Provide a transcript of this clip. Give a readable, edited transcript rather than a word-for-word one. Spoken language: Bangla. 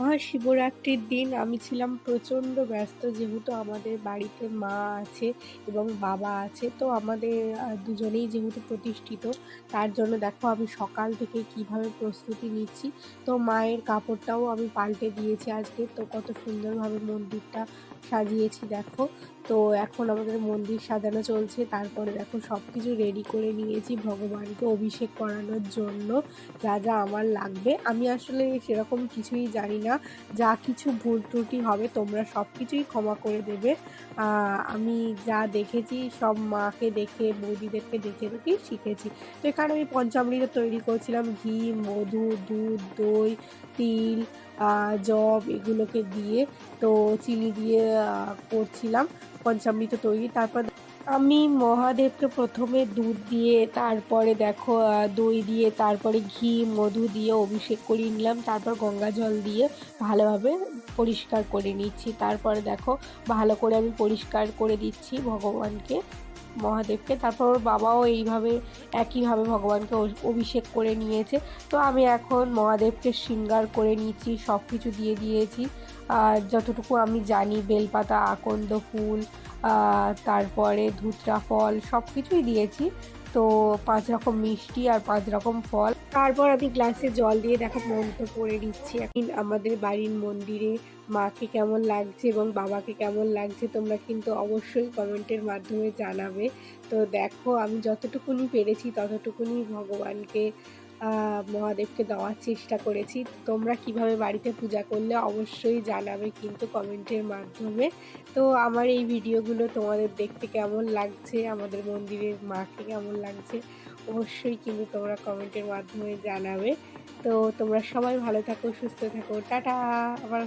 মহাশিবরাত্রির দিন আমি ছিলাম প্রচণ্ড ব্যস্ত, যেহেতু আমাদের বাড়িতে মা আছে এবং বাবা আছে। তো আমাদের দুজনেই যেহেতু প্রতিষ্ঠিত, তার জন্য দেখো আমি সকাল থেকে কিভাবে প্রস্তুতি নিচ্ছি। তো মায়ের কাপড়টাও আমি পাল্টে দিয়েছি আজকে। তো কত সুন্দরভাবে মন্দিরটা সাজিয়েছি দেখো। তো এখন আমাদের মন্দির সাজানো চলছে। তারপরে দেখো সবকিছু রেডি করে নিয়েছি ভগবানকে অভিষেক করানোর জন্য। যা যা আমার লাগবে, আমি আসলে সেরকম কিছুই জানি না। যা কিছু ভুল ত্রুটি হবে তোমরা সব কিছুই ক্ষমা করে দেবে। আমি যা দেখেছি সব মাকে দেখে, বৌদিদেরকে দেখে দেখেই শিখেছি। তো এখানে আমি পঞ্চামৃত তৈরি করছিলাম, ঘি, মধু, দুধ, দই, তিল, যব এগুলোকে দিয়ে, তো চিনি দিয়ে করছিলাম পঞ্চামৃত তৈরি। তারপর আমি মহাদেবকে প্রথমে দুধ দিয়ে, তারপরে দেখো দই দিয়ে, তারপরে ঘি, মধু দিয়ে অভিষেক করিয়ে নিলাম। তারপর গঙ্গা জল দিয়ে ভালোভাবে পরিষ্কার করে নিচ্ছি। তারপরে দেখো ভালো করে আমি পরিষ্কার করে দিচ্ছি ভগবানকে, মহাদেবকে। তারপর ওর বাবাও এইভাবে একইভাবে ভগবানকে অভিষেক করে নিয়েছে। তো আমি এখন মহাদেবকে শৃঙ্গার করে নিচ্ছি, সব কিছু দিয়ে দিয়েছি। আর যতটুকু আমি জানি বেলপাতা, আকন্দ ফুল, তারপরে ধুতরা ফল সব কিছুই দিয়েছি। তো 5 রকম মিষ্টি আর 5 রকম ফল। তারপর আমি গ্লাসে জল দিয়ে দেখো মন্ত্র পড়ে নিচ্ছি। এখন আমাদের বাড়ির মন্দিরে মাকে কেমন লাগছে এবং বাবাকে কেমন লাগছে তোমরা কিন্তু অবশ্যই কমেন্টের মাধ্যমে জানাবে। তো দেখো আমি যতটুকুনি পেরেছি ততটুকুনি ভগবানকে, মহাদেবকে দেওয়ার চেষ্টা করেছি। তোমরা কিভাবে বাড়িতে পূজা করলে অবশ্যই জানাবে কিন্তু কমেন্টের মাধ্যমে। তো আমার এই ভিডিওগুলো তোমাদের দেখতে কেমন লাগছে, আমাদের মন্দিরের মাকে কেমন লাগছে অবশ্যই কিন্তু তোমরা কমেন্টের মাধ্যমে জানাবে। তো তোমরা সবাই ভালো থাকো, সুস্থ থাকো, টাটা। আবার